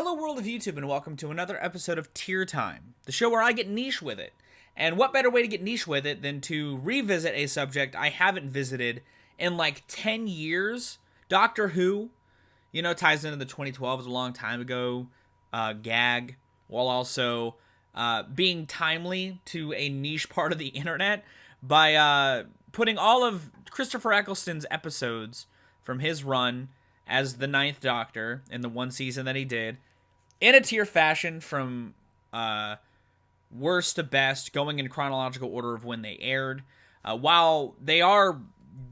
Hello world of YouTube and welcome to another episode of Tier Time, the show where I get niche with it. And what better way to get niche with it than to revisit a subject I haven't visited in like 10 years? Doctor Who, ties into the 2012 is a long time ago gag, while also being timely to a niche part of the internet by putting all of Christopher Eccleston's episodes from his run as the Ninth Doctor in the one season that he did in a tier fashion from worst to best, going in chronological order of when they aired. While they are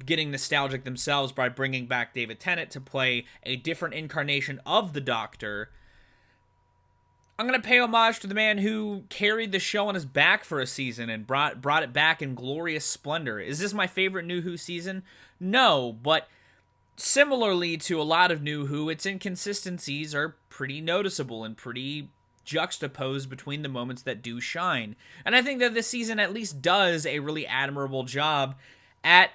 getting nostalgic themselves by bringing back David Tennant to play a different incarnation of the Doctor, I'm going to pay homage to the man who carried the show on his back for a season and brought it back in glorious splendor. Is this my favorite New Who season? No, but similarly to a lot of New Who, its inconsistencies are pretty noticeable and pretty juxtaposed between the moments that do shine. And I think that this season at least does a really admirable job at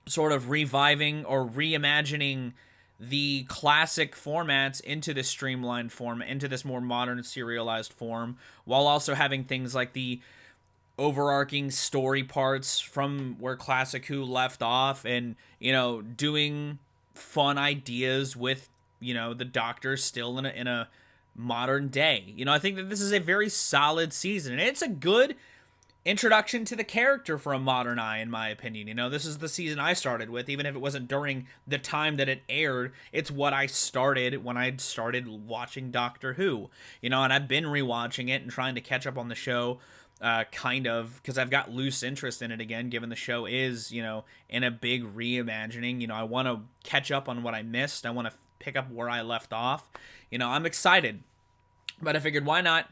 sort of reviving or reimagining the classic formats into this streamlined form, into this more modern serialized form, while also having things like the overarching story parts from where Classic Who left off and, doing fun ideas with, the Doctor still in a modern day. I think that this is a very solid season, and it's a good introduction to the character for a modern eye, in my opinion. This is the season I started with, even if it wasn't during the time that it aired. It's what I started when I started watching Doctor Who, and I've been rewatching it and trying to catch up on the show, kind of, because I've got loose interest in it again, given the show is, in a big reimagining. I want to catch up on what I missed. I want to pick up where I left off. I'm excited, but I figured why not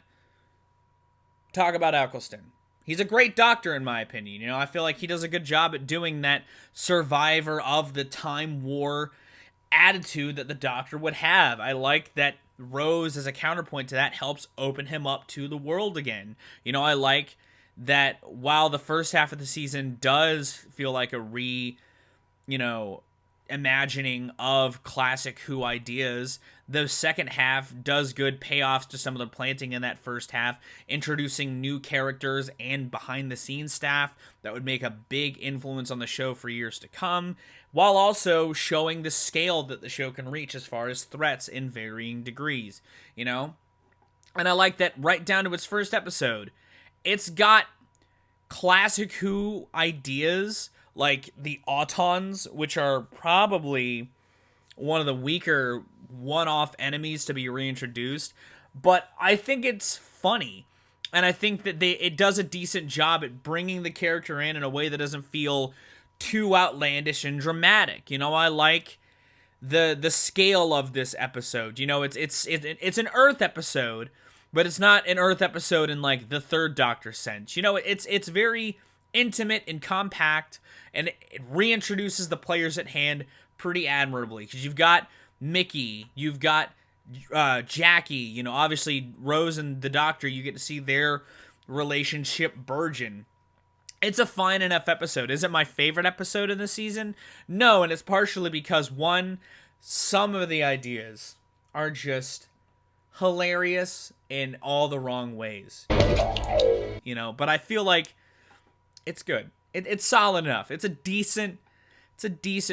talk about Eccleston. He's a great Doctor, in my opinion. I feel like he does a good job at doing that survivor of the Time War attitude that the Doctor would have. I like that Rose, as a counterpoint to that, helps open him up to the world again. I like that while the first half of the season does feel like a imagining of Classic Who ideas, the second half does good payoffs to some of the planting in that first half, introducing new characters and behind-the-scenes staff that would make a big influence on the show for years to come, while also showing the scale that the show can reach as far as threats in varying degrees, And I like that right down to its first episode, it's got Classic Who ideas like the Autons, which are probably one of the weaker one-off enemies to be reintroduced, but I think it's funny, and I think that it does a decent job at bringing the character in a way that doesn't feel too outlandish and dramatic. I like the scale of this episode. It's an Earth episode, but it's not an Earth episode in like the Third Doctor sense. It's very intimate and compact, and it reintroduces the players at hand pretty admirably, because you've got Mickey, you've got Jackie, obviously Rose and the Doctor, you get to see their relationship burgeon. It's a fine enough episode. Is it my favorite episode in the season? No, and it's partially because, one, some of the ideas are just hilarious in all the wrong ways. But I feel like it's good. It's solid enough. It's a decent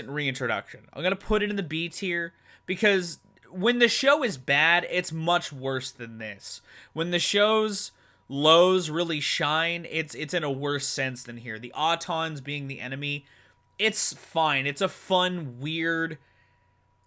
reintroduction. I'm going to put it in the B tier because when the show is bad, it's much worse than this. When the show's lows really shine, it's in a worse sense than here. The Autons being the enemy, it's fine. It's a fun, weird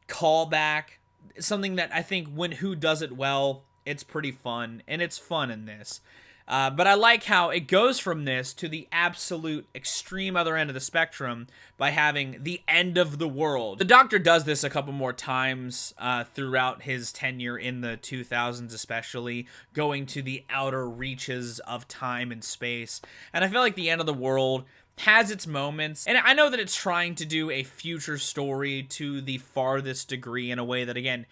callback. Something that I think when Who does it well, it's pretty fun, and it's fun in this. But I like how it goes from this to the absolute extreme other end of the spectrum by having the end of the world. The Doctor does this a couple more times throughout his tenure in the 2000s, especially, going to the outer reaches of time and space. And I feel like the end of the world has its moments, and I know that it's trying to do a future story to the farthest degree in a way that, again,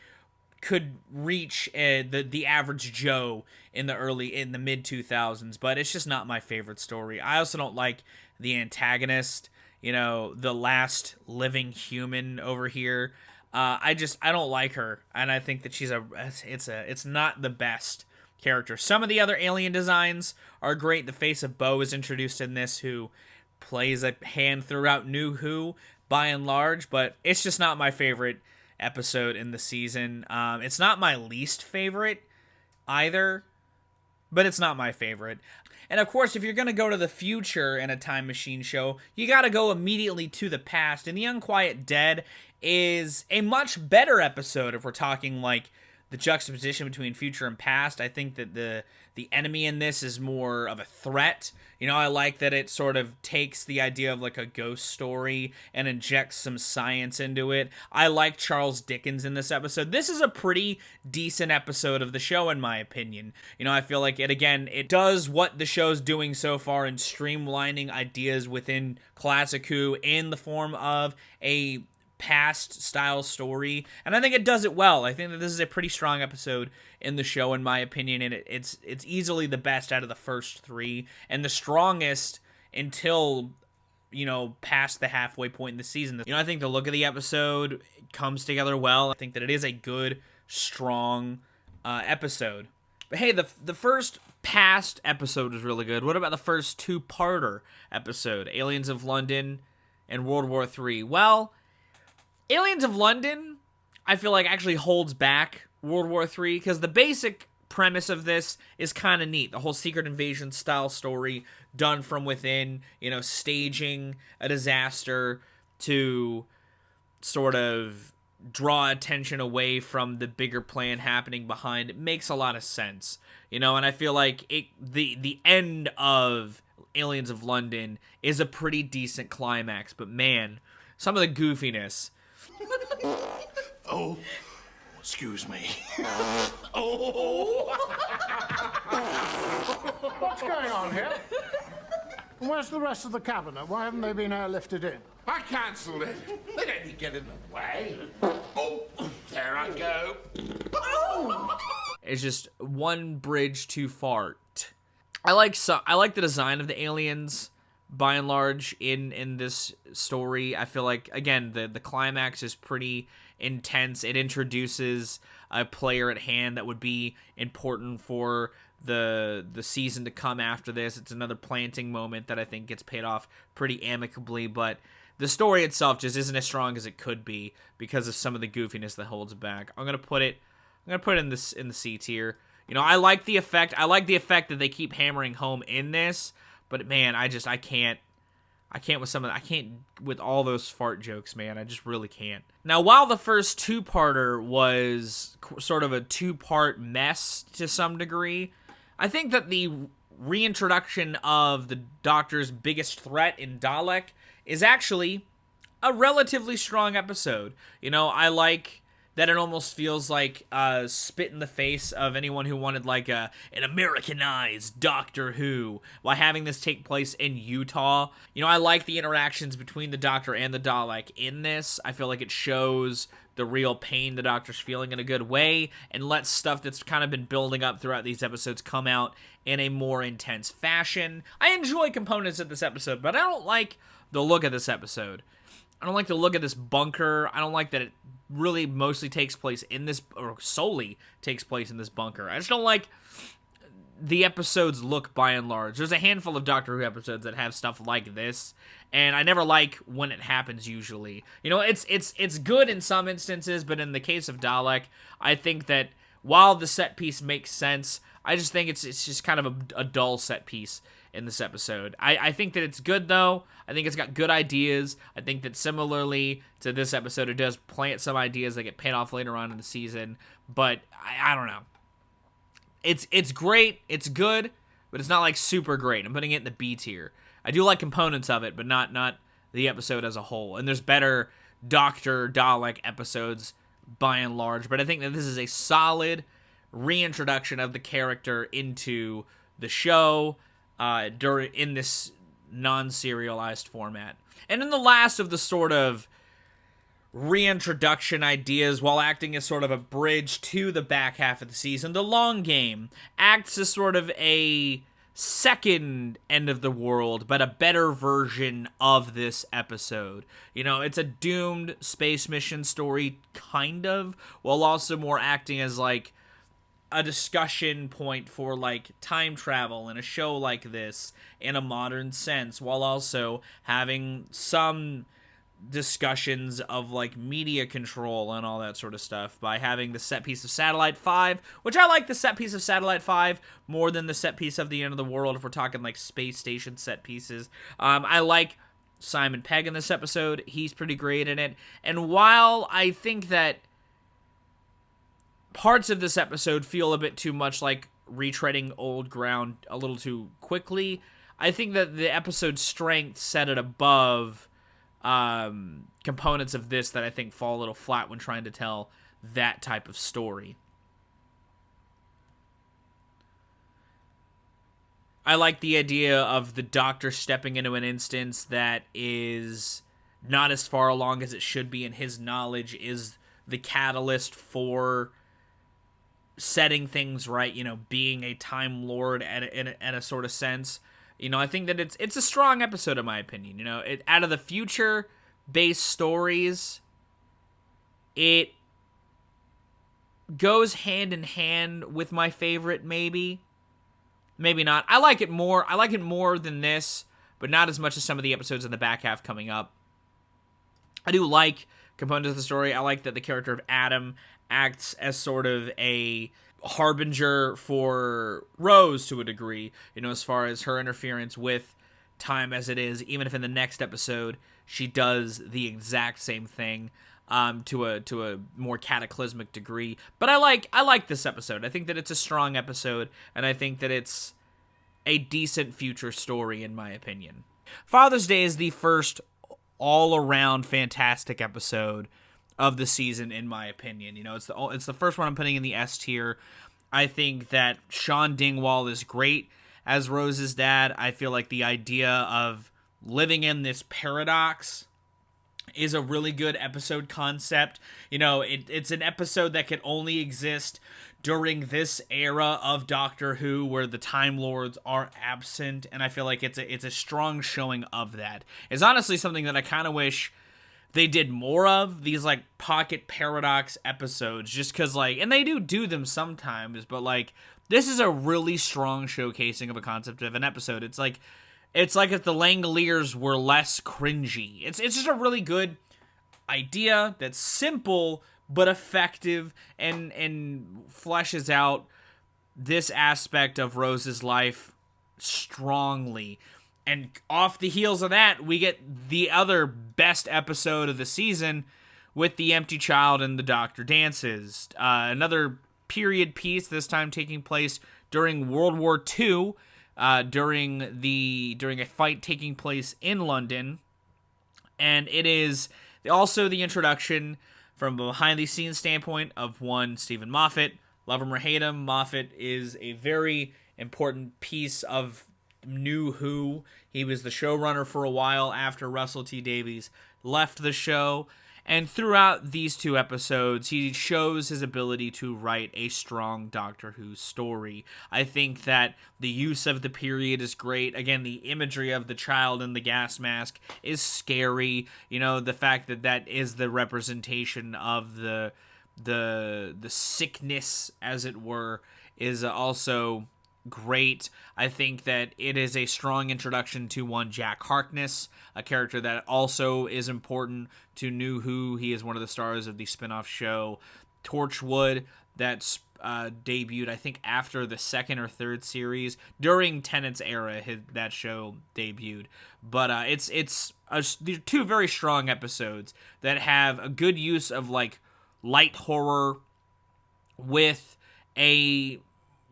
could reach the average Joe in the mid 2000s, but it's just not my favorite story. I also don't like the antagonist, the last living human over here. I don't like her, and I think that it's not the best character. Some of the other alien designs are great. The face of Bo is introduced in this, who plays a hand throughout New Who by and large, but it's just not my favorite episode in the season. It's not my least favorite either, but it's not my favorite. And of course, if you're going to go to the future in a time machine show, you got to go immediately to the past. And The Unquiet Dead is a much better episode if we're talking like the juxtaposition between future and past. I think that the enemy in this is more of a threat. You know, I like that it sort of takes the idea of like a ghost story and injects some science into it. I like Charles Dickens in this episode. This is a pretty decent episode of the show, in my opinion. You know, I feel like it does what the show's doing so far in streamlining ideas within Classic Who in the form of a past style story, and I think it does it well. I think that this is a pretty strong episode in the show, in my opinion, and it's easily the best out of the first three, and the strongest until, you know, past the halfway point in the season. You know, I think the look of the episode comes together well. I think that it is a good, strong episode. But hey, the first past episode was really good. What about the first two-parter episode, Aliens of London and World War III? Well, Aliens of London, I feel like, actually holds back World War III, because the basic premise of this is kind of neat. The whole secret invasion style story done from within, you know, staging a disaster to sort of draw attention away from the bigger plan happening behind. It makes a lot of sense, you know, and I feel like the end of Aliens of London is a pretty decent climax, but man, some of the goofiness. Oh, excuse me. Oh. What's going on here? Where's the rest of the cabinet? Why haven't they been airlifted in? I cancelled it. They don't need to get in the way. Oh, there I go. Oh. It's just one bridge too far. I like the design of the aliens by and large in this story. I feel like, again, the climax is pretty intense. It introduces a player at hand that would be important for the season to come after this. It's another planting moment that I think gets paid off pretty amicably, but the story itself just isn't as strong as it could be because of some of the goofiness that holds it back. I'm gonna put it in the C tier. You know, I like the effect. I like the effect that they keep hammering home in this. But man, I can't with all those fart jokes, man. I just really can't. Now, while the first two-parter was sort of a two-part mess to some degree, I think that the reintroduction of the Doctor's biggest threat in Dalek is actually a relatively strong episode. You know, I like that it almost feels like a spit in the face of anyone who wanted like an Americanized Doctor Who, while having this take place in Utah. You know, I like the interactions between the Doctor and the Dalek in this. I feel like it shows the real pain the Doctor's feeling in a good way, and lets stuff that's kind of been building up throughout these episodes come out in a more intense fashion. I enjoy components of this episode, but I don't like the look of this episode. I don't like the look of this bunker. I don't like that it really mostly takes place in this, or solely takes place in this bunker. I just don't like the episode's look by and large. There's a handful of Doctor Who episodes that have stuff like this, and I never like when it happens usually. You know, it's good in some instances, but in the case of Dalek, I think that while the set piece makes sense, I just think it's just kind of a dull set piece in this episode. I think that it's good, though. I think it's got good ideas. I think that similarly to this episode, it does plant some ideas that get paid off later on in the season, but I don't know. It's great, it's good, but it's not like super great. I'm putting it in the B tier. I do like components of it, but not the episode as a whole. And there's better Dr. Dalek episodes by and large, but I think that this is a solid reintroduction of the character into the show in this non-serialized format. And in the last of the sort of reintroduction ideas, while acting as sort of a bridge to the back half of the season, The Long Game acts as sort of a second End of the World, but a better version of this episode. You know, it's a doomed space mission story, kind of, while also more acting as like a discussion point for like time travel in a show like this in a modern sense, while also having some discussions of like media control and all that sort of stuff by having the set piece of Satellite 5, which I like the set piece of Satellite 5 more than the set piece of the End of the World if we're talking like space station set pieces. I like Simon Pegg in this episode. He's pretty great in it. And while I think that parts of this episode feel a bit too much like retreading old ground a little too quickly, I think that the episode's strength set it above components of this that I think fall a little flat when trying to tell that type of story. I like the idea of the Doctor stepping into an instance that is not as far along as it should be, and his knowledge is the catalyst for setting things right, you know, being a Time Lord at a sort of sense. You know, I think that it's a strong episode in my opinion. You know, out of the future-based stories, it goes hand in hand with my favorite, maybe not. I like it more than this, but not as much as some of the episodes in the back half coming up. I do like components of the story. I like that the character of Adam acts as sort of a harbinger for Rose to a degree, you know, as far as her interference with time as it is, even if in the next episode she does the exact same thing to a more cataclysmic degree. But I like this episode. I think that it's a strong episode, and I think that it's a decent future story in my opinion. Father's Day is the first all-around fantastic episode of the season, in my opinion. You know, it's the first one I'm putting in the S tier. I think that Sean Dingwall is great as Rose's dad. I feel like the idea of living in this paradox is a really good episode concept. You know, it's an episode that could only exist during this era of Doctor Who where the Time Lords are absent, and I feel like it's a strong showing of that. It's honestly something that I kind of wish they did more of, these like pocket paradox episodes, just because like, and they do them sometimes, but like this is a really strong showcasing of a concept of an episode. It's like if the Langoliers were less cringy. It's just a really good idea that's simple but effective and fleshes out this aspect of Rose's life strongly. And off the heels of that, we get the other best episode of the season with The Empty Child and the Doctor Dances. Another period piece, this time taking place during World War II, during a fight taking place in London. And it is also the introduction from a behind-the-scenes standpoint of one Stephen Moffat. Love him or hate him, Moffat is a very important piece of New Who. He was the showrunner for a while after Russell T Davies left the show, and throughout these two episodes he shows his ability to write a strong Doctor Who story. I think that the use of the period is great. Again, the imagery of the child in the gas mask is scary. You know, the fact that that is the representation of the sickness, as it were, is also great. I think that it is a strong introduction to one Jack Harkness, a character that also is important to New Who. He is one of the stars of the spin-off show Torchwood that's debuted, I think, after the second or third series. During Tennant's era, that show debuted. But it's two very strong episodes that have a good use of like light horror with a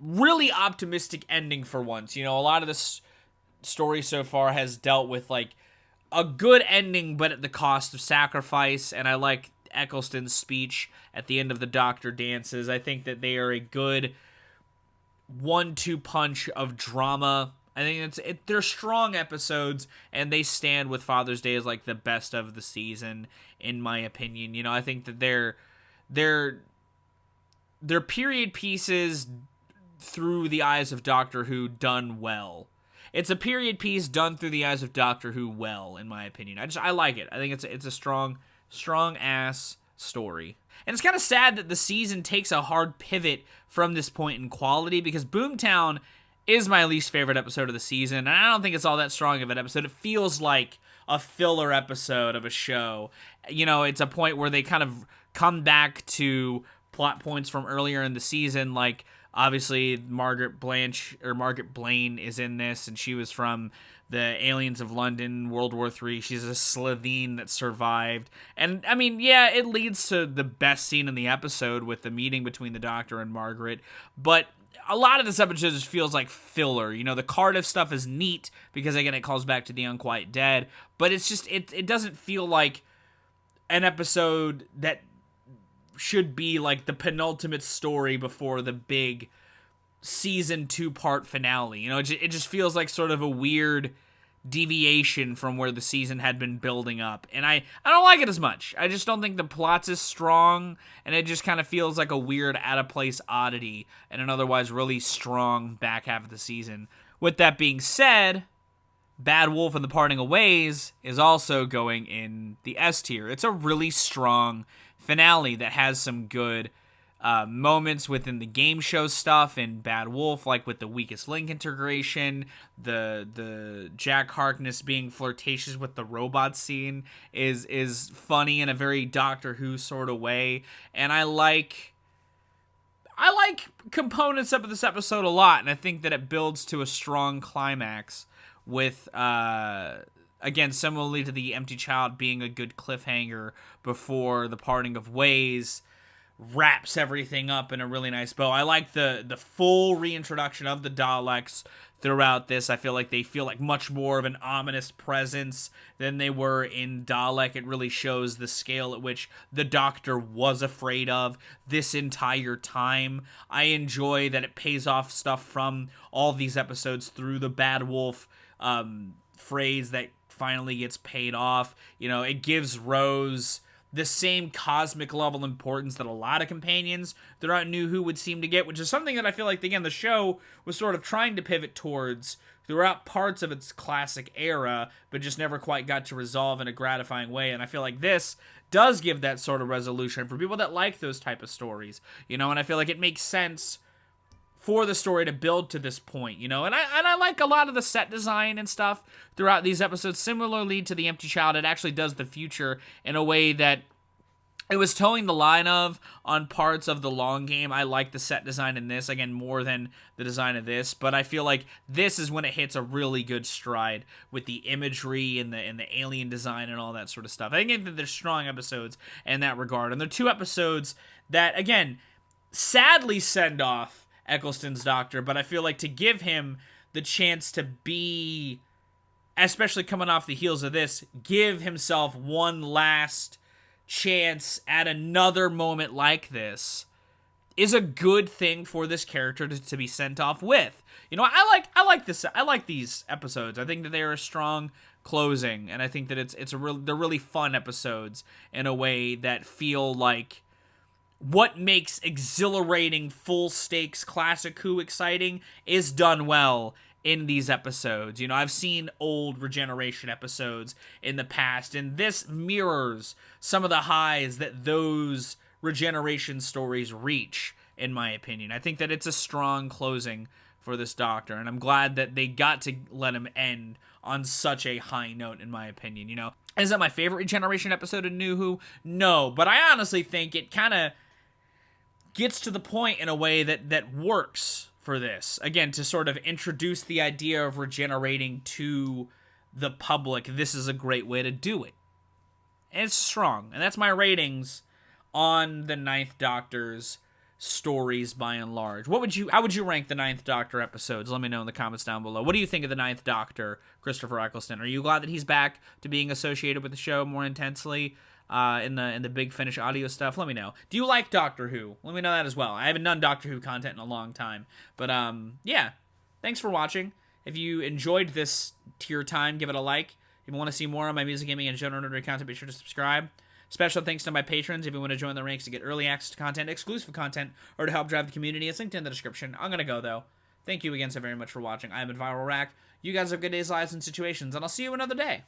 really optimistic ending for once. You know, a lot of this story so far has dealt with like a good ending, but at the cost of sacrifice. And I like Eccleston's speech at the end of the Doctor Dances. I think that they are a good 1-2 punch of drama. I think they're strong episodes, and they stand with Father's Day as like the best of the season, in my opinion. You know, I think that they're period pieces through the eyes of Doctor Who done well. It's a period piece done through the eyes of Doctor Who well, in my opinion. I like it. I think it's a strong ass story. And it's kind of sad that the season takes a hard pivot from this point in quality, because Boomtown is my least favorite episode of the season, and I don't think it's all that strong of an episode. It feels like a filler episode of a show. You know, it's a point where they kind of come back to plot points from earlier in the season, like obviously Margaret Blaine is in this, and she was from the Aliens of London, World War III. She's a Slitheen that survived. And, I mean, yeah, it leads to the best scene in the episode with the meeting between the Doctor and Margaret. But a lot of this episode just feels like filler. You know, the Cardiff stuff is neat because, again, it calls back to the Unquiet Dead. But it's just, it doesn't feel like an episode that should be like the penultimate story before the big season 2-part finale. You know, it just feels like sort of a weird deviation from where the season had been building up, and I don't like it as much. I just don't think the plot's as strong, and it just kind of feels like a weird out-of-place oddity in an otherwise really strong back half of the season. With that being said, Bad Wolf and the Parting of Ways is also going in the S tier. It's a really strong finale that has some good moments within the game show stuff in Bad Wolf, like with the Weakest Link integration, the Jack Harkness being flirtatious with the robot scene is funny in a very Doctor Who sort of way, and I like components of this episode a lot, and I think that it builds to a strong climax with again, similarly to the Empty Child being a good cliffhanger before the Parting of Ways wraps everything up in a really nice bow. I like the full reintroduction of the Daleks throughout this. I feel like they feel like much more of an ominous presence than they were in Dalek. It really shows the scale at which the Doctor was afraid of this entire time. I enjoy that it pays off stuff from all these episodes through the Bad Wolf phrase that finally gets paid off. You know, it gives Rose the same cosmic level importance that a lot of companions throughout New Who would seem to get, which is something that I feel like, again, the show was sort of trying to pivot towards throughout parts of its classic era, but just never quite got to resolve in a gratifying way. And I feel like this does give that sort of resolution for people that like those type of stories, you know, and I feel like it makes sense for the story to build to this point, you know, and I like a lot of the set design and stuff throughout these episodes. Similarly to the Empty Child, it actually does the future in a way that it was towing the line of on parts of the long game. I like the set design in this, again, more than the design of this, but I feel like this is when it hits a really good stride with the imagery and the alien design and all that sort of stuff. I think that there's strong episodes in that regard, and they're two episodes that, again, sadly send off Eccleston's Doctor, but I feel like to give him the chance to be, especially coming off the heels of this, give himself one last chance at another moment like this is a good thing for this character to be sent off with. You know, I like this. I like these episodes. I think that they're a strong closing, and I think that they're really fun episodes in a way that feel like what makes exhilarating, full-stakes classic Who exciting is done well in these episodes. You know, I've seen old Regeneration episodes in the past, and this mirrors some of the highs that those Regeneration stories reach, in my opinion. I think that it's a strong closing for this Doctor, and I'm glad that they got to let him end on such a high note, in my opinion. You know, is that my favorite Regeneration episode of New Who? No, but I honestly think it kind of gets to the point in a way that works for this. Again, to sort of introduce the idea of regenerating to the public, this is a great way to do it. And it's strong. And that's my ratings on the Ninth Doctor's stories by and large. How would you rank the Ninth Doctor episodes? Let me know in the comments down below. What do you think of the Ninth Doctor, Christopher Eccleston? Are you glad that he's back to being associated with the show more intensely? In the Big Finish audio stuff, let me know. Do you like Doctor Who? Let me know that as well. I haven't done Doctor Who content in a long time. But, yeah. Thanks for watching. If you enjoyed this tier time, give it a like. If you want to see more of my music, gaming, and general nerd content, be sure to subscribe. Special thanks to my patrons. If you want to join the ranks to get early access to content, exclusive content, or to help drive the community, it's linked in the description. I'm going to go, though. Thank you again so very much for watching. I am Viral Rack. You guys have good days, lives, and situations, and I'll see you another day.